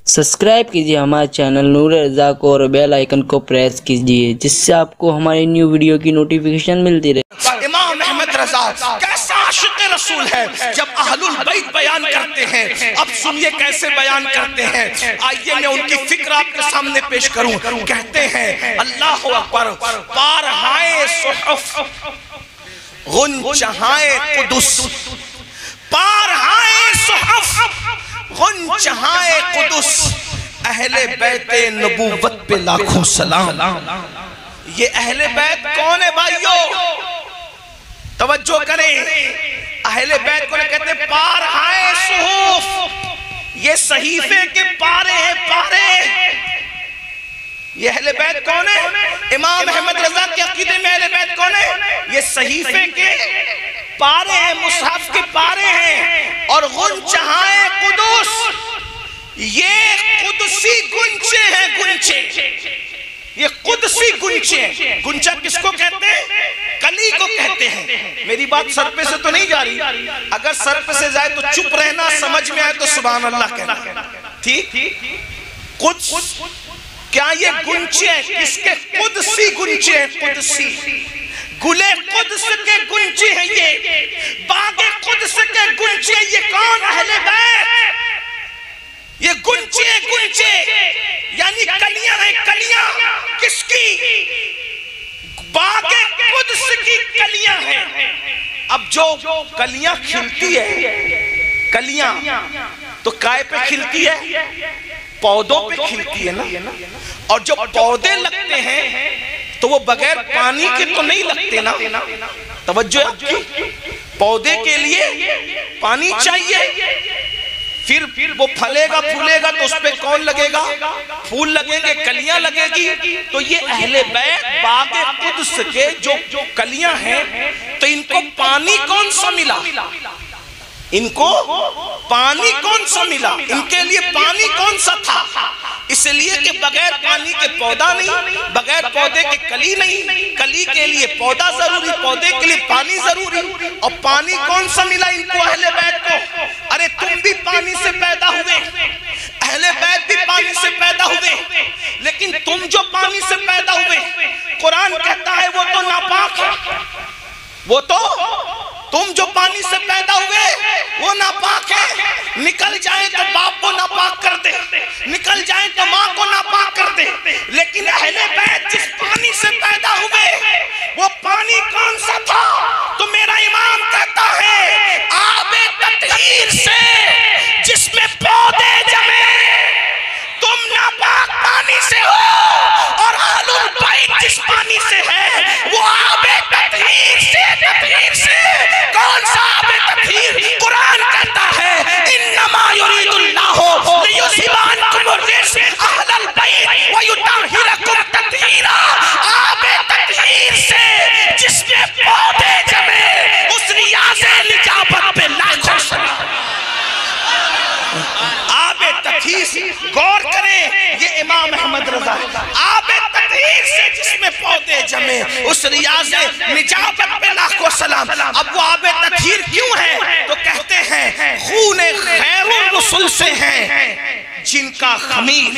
Subscribe کیجیے ہمارے channel نور رضا کو اور بیل آئیکن کو پریس کیجیے جس سے آپ کو ہماری نیو ویڈیو کی نوٹیفیکیشن ملتی رہے۔ امام احمد رضا کیسا عاشق رسول ہے جب اہل البیت بیان کرتے ہیں، اب سنیے کیسے بیان کرتے ہیں۔ آئیے میں ان کی فکر آپ کے سامنے پیش کروں۔ کہتے ہیں اللہ اکبر، پارہائے صحف غنچہائے قدس، پارہائے صحف غنچہائے قدس، اہل بیت نبوت پہ لاکھوں سلام۔ یہ اہل بیت کون ہے بھائیو؟ توجہ کریں، اہل بیت کو کہتے ہیں پارہائے صحف، یہ صحیفے کے پارے ہیں، پارے۔ یہ اہل بیت کون ہے؟ امام احمد رضا کے عقیدے میں اہل بیت کون ہے؟ یہ صحیفے کے پارے ہیں، مصحف کے پارے ہیں۔ اور غنچہائے قدس، یہ قدسی گنچے ہیں، گنچے، یہ قدسی گنچے ہیں۔ گنچہ کس کو کہتے ہیں؟ کلی کو کہتے ہیں۔ میری بات سر پہ سے تو نہیں جا رہی، اگر سر پہ سے جائے تو چپ رہنا، سمجھ میں آئے تو سبحان اللہ کہنا، ٹھیک؟ قدس، کیا یہ گنچے ہیں؟ کس کے؟ قدسی گنچے ہیں، قدسی، گلے قدس کے گنچے ہیں، یہ باغ قدس کے گنچے۔ یہ کون اہل بیت؟ یہ گنچے ہیں، گنچے یعنی کلیاں ہیں، کلیاں کس کی؟ باغ قدس کی کلیاں ہیں۔ اب جو کلیاں کھلتی ہے، کلیاں تو کائے پہ کھلتی ہے؟ پودوں پہ کھلتی ہے نا۔ اور جو پودے لگتے ہیں تو وہ بغیر پانی کے تو نہیں لگتے نا۔ توجہ آپ کی، پودے کے لیے پانی چاہیے، پھر وہ پھلے گا پھولے گا تو اس پہ کون لگے گا؟ پھول لگیں گے، کلیاں لگے گی۔ تو یہ اہل بیت باغ قدس کے جو کلیاں ہیں، تو ان کو پانی کون سا ملا؟ ان کو پانی کون سا ملا؟ ان کے لیے پانی کون سا تھا؟ اس لیے کہ بغیر پانی کے پودا نہیں، بغیر پودے کے کلی نہیں، کلی کے لیے پودا ضروری، پودے کے لیے پانی ضروری۔ اور پانی کون سا ملا ان کو، اہل بیت کو؟ ارے تم بھی پانی سے پیدا ہوئے، اہل بیت بھی پانی سے پیدا ہوئے، لیکن تم جو پانی سے پیدا ہوئے، قرآن کہتا ہے وہ تو ناپاک ہے۔ وہ تو تم جو پانی سے پیدا ہوئے وہ ناپاک ہے۔ نکل جائیں تو باپ کو ناپاک کر دے، نکل جائیں تو ماں کو ناپاک کر دے، لیکن اہل بیت جس پانی سے پیدا ہوئے وہ پانی کون سا تھا؟ تو میرا امام کہتا ہے آب تطہیر سے جس میں پودے جمے، تم ناپاک پانی سے ہو، اور اہل البیت جس پانی سے ہے وہ آب تطہیر سے۔ تطہیر سے کون سا آب تطہیر؟ قرآن کہتا ہے انما یرید اللہ لیذھب عنکم الرجس اہل البیت ویطہرکم تطہیرا۔ آب تطہیر سے جس میں پودے جمے، اس ریاض نجابت پہ لاکھوں سلام۔ آب تطہیر، غور کریں، یہ امام احمد رضا، آب تطہیر سے جس میں پودے جمے، اس ریاض نجابت پہ لاکھوں سلام۔ اب وہ آب تطہیر کیوں ہے؟ تو کہتے ہیں خون خیر الرسل سے ہے جن کا خمیر،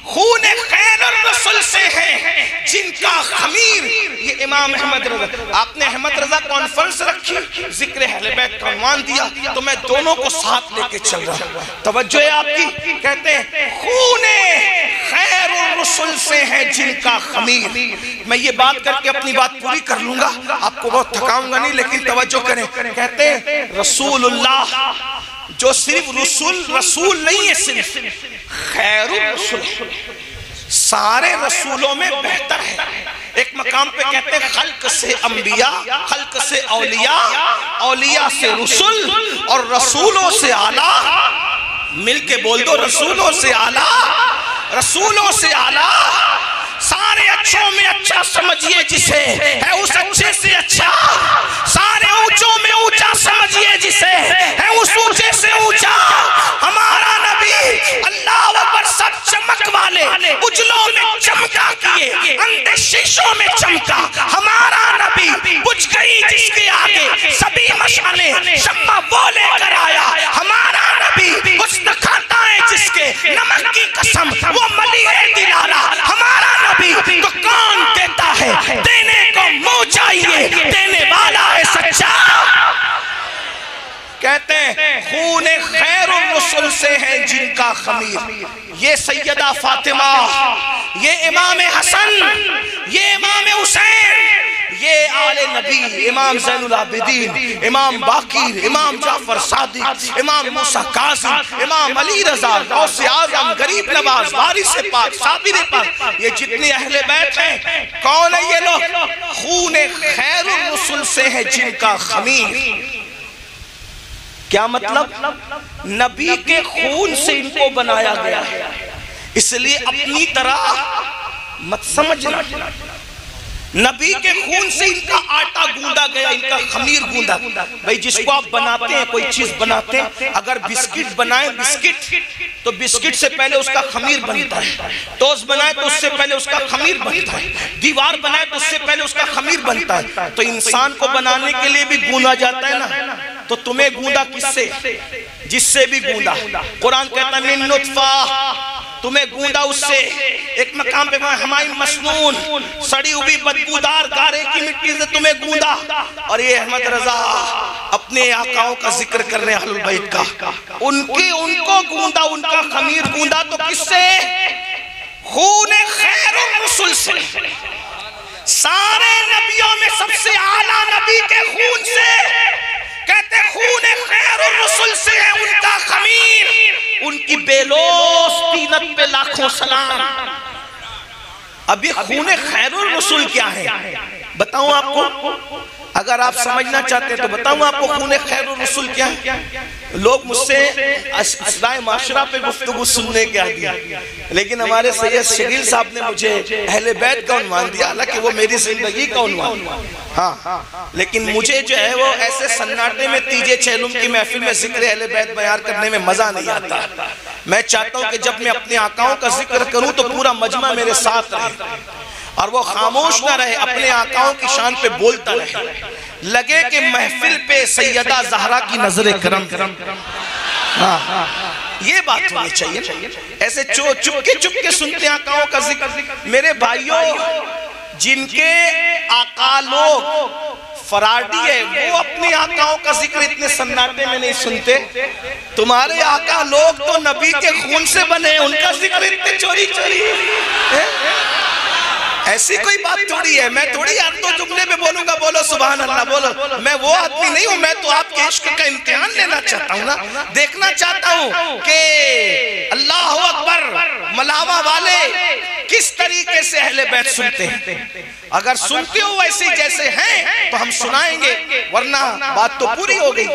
خون خیر الرسل سے ہے جن کا خمیر۔ یہ امام احمد رضا، آپ نے احمد رضا کانفرنس رکھی، ذکر اہل بیت کا عنوان دیا، تو میں دونوں کو ساتھ لے کے چل رہا ہوں۔ توجہ ہے آپ کی، کہتے ہیں خون خیر الرسل سے ہے جن کا خمیر۔ میں یہ بات کر کے اپنی بات پوری کر لوں گا، آپ کو بہت تھکاؤں گا نہیں، لیکن توجہ کریں۔ کہتے ہیں رسول اللہ جو صرف رسول نہیں ہے، صرف خیر الرسل، سارے رسولوں میں بہتر ہے۔ ایک مقام پہ کہتے ہیں خلق سے انبیاء، خلق سے اولیاء، اولیاء سے رسول، اور رسولوں سے اعلیٰ۔ مل کے بول دو، رسولوں سے اعلیٰ، رسولوں سے اعلیٰ۔ سارے اچھوں میں اچھا سمجھئے جسے، ہے اس اچھے سے اچھا۔ سارے اونچوں میں اونچا سمجھئے جسے، ہے اس اونچے سے اونچا۔ ہمارا نبی اللہ اکبر سب چمک والے، اجلوں میں چمکا کیے، اندھے شیشوں میں چمکا۔ ہمارا نبی بجھ گئی جس کے آگے سبھی مشعلیں، شمع وہ لے کر آیا۔ ہمارا نبی حسن کھاتا ہے جس کے نمک کی قسم وہ ملیح دلارا ہمارا نبی تو کون دیتا ہے دینے کو منہ چاہیے دینے والا ہے سچا کہتے ہیں خون خیر الرسل سے ہے جن کا خمیر یہ سیدہ فاطمہ یہ امام حسن یہ امام حسین یہ آل نبی امام زین العابدین امام باقر امام جعفر صادق امام موسیٰ کاظم امام علی رضا غوث اعظم غریب نواز وارث پاک صابر پاک یہ جتنے اہل بیت ہیں کون ہے یہ لوگ خون خیر الرسل سے ہے جن کا خمیر کیا مطلب نبی کے خون سے ان کو بنایا گیا ہے اس لیے اپنی طرح مت سمجھنا نبی کے خون سے ان کا آٹا گوندا گیا ان کا خمیر گوندا بھئی جس کو آپ بناتے ہیں کوئی چیز بناتے ہیں اگر بسکٹ بنائیں بسکٹ تو بسکٹ سے پہلے اس کا خمیر بنتا ہے ٹوسٹ بنائیں تو اس سے پہلے اس کا خمیر بنتا ہے دیوار بنائیں تو اس سے پہلے اس کا خمیر بنتا ہے تو انسان کو بنانے کے لیے بھی گوندا جاتا ہے نا تو تمہیں گوندا کس سے جس سے بھی گوندا قرآن کہتا ہے من نطفہ تمہیں گوندا اس سے ایک مقام پہ ہمائن مسنون سڑی ہوئی بدبودار گارے کی مٹی سے تمہیں گوندا اور یہ احمد رضا اپنے آقاؤں کا ذکر کر رہے ہیں اہل البیت کا ان کو گوندا ان کا خمیر گوندا تو کس سے خون خیر الرسل سے سارے نبیوں میں سب سے اعلیٰ نبی کے خون سے کہتے خون خیر الرسل سے ہے ان کا خمیر ان کی بیلوس تینت پہ لاکھوں سلام اب یہ خون خیر الرسل کیا ہے بتاؤں آپ کو اگر آپ سمجھنا چاہتے ہیں تو بتاؤں آپ کو خون خیر الرسل کیا ہے لوگ مجھ سے اصلاح معاشرہ پہ گفتگو سننے کے عادی لیکن ہمارے سید شکیل صاحب نے مجھے اہل بیت کا عنوان دیا حالانکہ وہ میری زندگی کا عنوان ہاں لیکن مجھے جو ہے وہ ایسے سناٹے میں تیجے چہلم کی محفل میں ذکر اہل بیت بیان کرنے میں مزہ نہیں آتا میں چاہتا ہوں کہ جب میں اپنے آقاؤں کا ذکر کروں تو پورا مجمع میرے ساتھ رہے اور وہ خاموش نہ رہے اپنے آقاؤں کی شان پہ بولتا رہے لگے کہ محفل پہ سیدہ زہرا کی نظر کرم یہ بات ہونی چاہیے ایسے چپ کے سنتے ہیں آقاؤں کا ذکر میرے بھائیوں جن کے آقا لوگ فراڈی ہے وہ اپنے آقاؤں کا ذکر اتنے سناٹے میں نہیں سنتے تمہارے آقا لوگ تو نبی کے خون سے بنے ان کا ذکر اتنے چوری ایسی کوئی بات تھوڑی ہے میں تھوڑی یار تو جملے میں بولوں گا بولو سبحان اللہ بولو میں وہ آدمی نہیں ہوں میں تو آپ کے عشق کا امتحان لینا چاہتا ہوں نا دیکھنا چاہتا ہوں کہ اللہ اکبر ملاوہ والے کس طریقے سے اہل بیت سنتے ہیں اگر سنتے ہو ویسے جیسے ہیں تو ہم سنائیں گے ورنہ بات تو پوری ہو گئی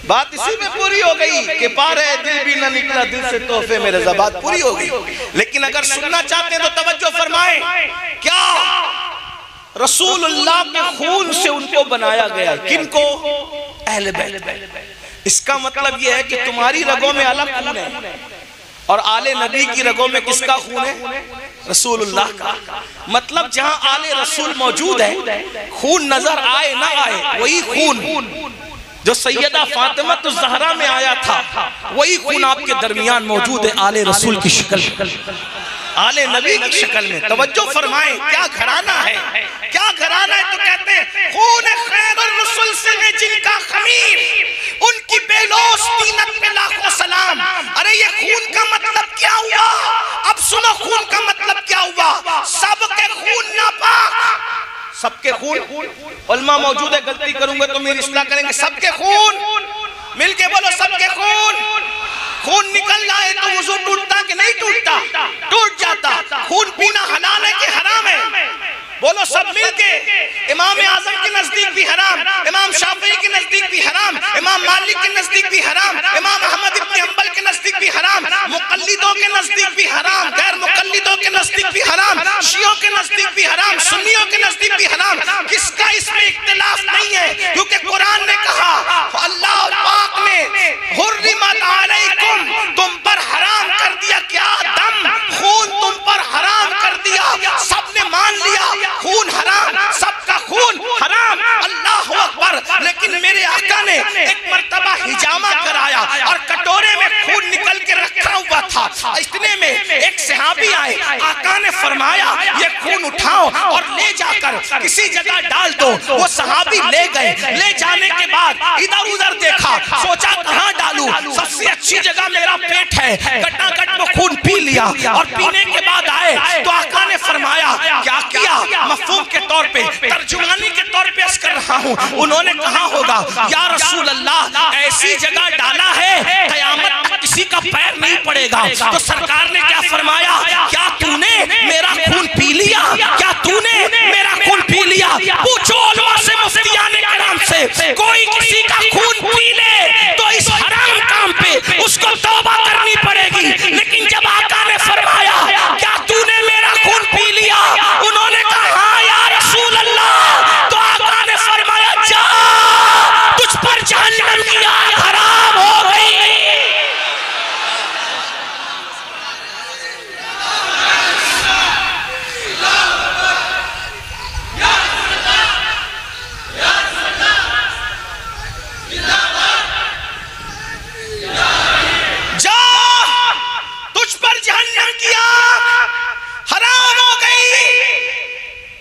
بات اسی میں پوری ہو گئی کہ پارے دل بھی نہ نکلا دل سے تحفے میں رضا بات پوری ہو گئی لیکن اگر سننا چاہتے ہیں تو توجہ فرمائیں کیا رسول اللہ کے خون سے ان کو بنایا گیا کن کو اہل بیت اس کا مطلب یہ ہے کہ تمہاری رگوں میں الگ خون ہے اور آل نبی کی رگوں میں کس کا خون ہے رسول اللہ کا مطلب جہاں آل رسول موجود ہے خون نظر آئے نہ آئے وہی خون جو سیدہ فاطمہ الزہرا میں آیا تھا وہی خون آپ کے درمیان موجود ہے آل رسول کی شکل آل نبی کی شکل میں توجہ فرمائیں کیا گھرانہ ہے تو کہتے ہیں خون خیر الرسل سے ہے جن کا خمیر ان کی بیلوس تینت پہ لاکھوں سلام ارے یہ خون کا مطلب کیا ہوا اب سنو خون کا مطلب کیا ہوا سب کے خون ناپاک سب کے خون علماء موجود ہے غلطی کروں گے تو میری اصلاح کریں گے سب کے خون مل کے بولو سب کے خون نکل جائے تو وضو ٹوٹتا کہ نہیں ٹوٹتا ٹوٹ جاتا خون پینا حلال ہے کہ حرام ہے بولو سب مل کے امام اعظم کے نزدیک بھی حرام امام شافعی کے نزدیک بھی حرام امام مالک کے نزدیک بھی حرام امام احمد ابن حنبل کے نزدیک بھی حرام مقلدوں کے نزدیک بھی حرام غیر مقلدوں کے نزدیک بھی حرام شیعوں کے نزدیک بھی حرام سنیوں کے نزدیک بھی حرام کس کا اس میں اختلاف نہیں ہے کیونکہ قرآن نے کہا اللہ پاک نے حرمت علیکم تم پر حرام کر دیا کیا دم خون تم پر حرام کر دیا سب نے مان لیا خون حرام سب کا خون حرام اللہ اکبر لیکن میرے آقا نے ایک مرتبہ حجامہ کرایا اور کٹورے میں خون نکل کے رکھا ہوا تھا اتنے میں ایک صحابی آئے، آقا نے فرمایا یہ خون اٹھاؤ اور لے جا کر کسی جگہ ڈال دو۔ وہ صحابی لے گئے، لے جانے کے بعد ادھر ادھر دیکھا، سوچا کہاں ڈالوں، سب سے اچھی جگہ میرا پیٹ ہے، گٹا گٹ وہ خون پی لیا، اور پینے کے بعد آئے تو آقا نے فرمایا کیا کیا؟ مفہوم کے طور پہ، ترجمانی کے طور پہ عرض کر رہا ہوں، انہوں نے کہا ہوگا یا رسول اللہ ایسی جگہ ڈالا ہے قیامت تک کسی کا پیر نہیں پڑے گا۔ تو سرکار نے کیا فرمایا؟ کیا تو نے میرا خون پی لیا؟ کیا تو نے میرا خون پی لیا؟ پوچھو علماء سے، مفتیان کرام سے، کوئی کسی کا خون پی لے تو اس حرام کام پہ اس کو توبہ کرنی پڑے گی، لیکن جب آقا نے فرمایا کیا تو نے میرا خون پی لیا، انہوں نے کہا ہاں یا رسول اللہ، تو آقا نے فرمایا جا، تجھ پر جہنم کی آگ حرام ہو گئی۔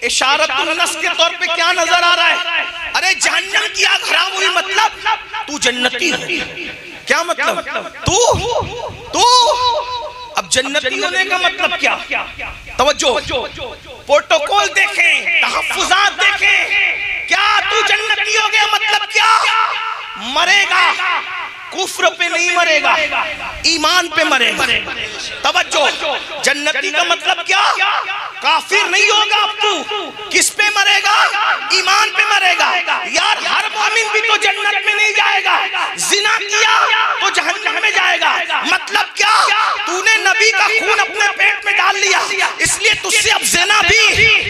اشارت النص کے طور پہ کیا نظر آ رہا ہے؟ ارے جہنم کی آگ حرام ہوئی مطلب تو جنتی ہو، کیا مطلب؟ تو اب جنتی ہونے کا مطلب کیا؟ توجہ، پروٹوکول دیکھیں، تحفظات دیکھیں، کیا تو جنتی ہو گیا مطلب کیا؟ مرے گا، کفر پہ نہیں مرے گا، ایمان پہ مرے گا۔ توجہ، جنتی کا مطلب کیا؟ کافر نہیں ہوگا اب تو، کس پہ مرے گا؟ ایمان پہ مرے گا۔ یار ہر مومن بھی تو جنت میں نہیں جائے گا، زنا کیا تو جہنم میں جائے گا، مطلب کیا؟ تو نے نبی کا خون اپنے پیٹ میں ڈال لیا، اس لیے تجھ سے اب زنا بھی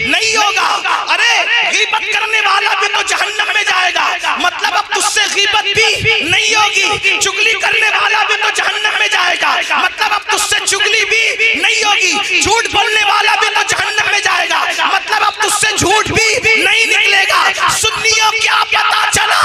نہیں ہوگا۔ ارے غیبت کرنے والا بھی تو جہنم میں جائے گا، مطلب اب تجھ سے غیبت بھی نہیں ہوگی۔ چگلی کرنے والا بھی تو جہنم میں جائے گا، مطلب اب تجھ سے چگلی بھی نہیں ہوگی۔ جھوٹ بولنے والا بھی تو جہنم میں جائے گا، مطلب اب تجھ سے جھوٹ بھی نہیں نکلے گا۔ سنیوں کیا پتا چلا؟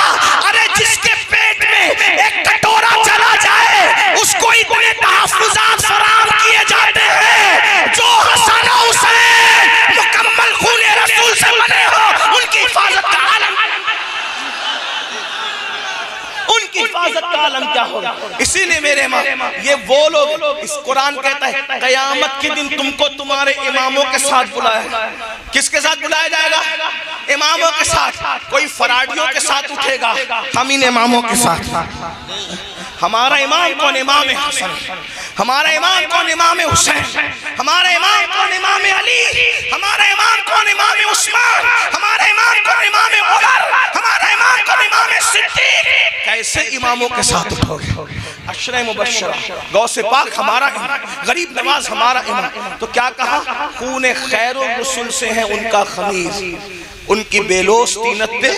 ارے جس کے پیٹ میں ایک کٹورا چلا جائے اس کو اتنے تحفظات فراہم کیے جاتے ہیں، جو حسن و حسین مکمل خون رسول سے بنے ہو ان کی حفاظت کا عالم، ان کی حفاظت کا عالم کیا ہوگا؟ اسی لیے میرے ماں یہ وہ لوگ، اس قرآن کہتا ہے قیامت کے دن تم کو تمہارے اماموں کے ساتھ بلایا۔ کس کے ساتھ بلایا جائے گا؟ اماموں کے ساتھ۔ کوئی فراڈیوں کے ساتھ اٹھے گا، ہم ان اماموں کے ساتھ۔ ہمارا امام کون؟ امام حسن۔ ہمارا امام کون؟ امام حسین۔ ہمارا امام کون؟ امام علی۔ ہمارا امام کون؟ امام عثمان۔ ہمارا امام کون؟ امام عمر۔ ہمارا امام کون؟ امام صدیق۔ کیسے اماموں کے ساتھ اٹھو گے؟ عشرہ مبشرہ، غوث پاک ہمارا امام، غریب نواز ہمارا امام۔ تو کیا کہا؟ خون خیر الرسل سے ہے ان کا خمیر، ان کی بیلوس طینت پہ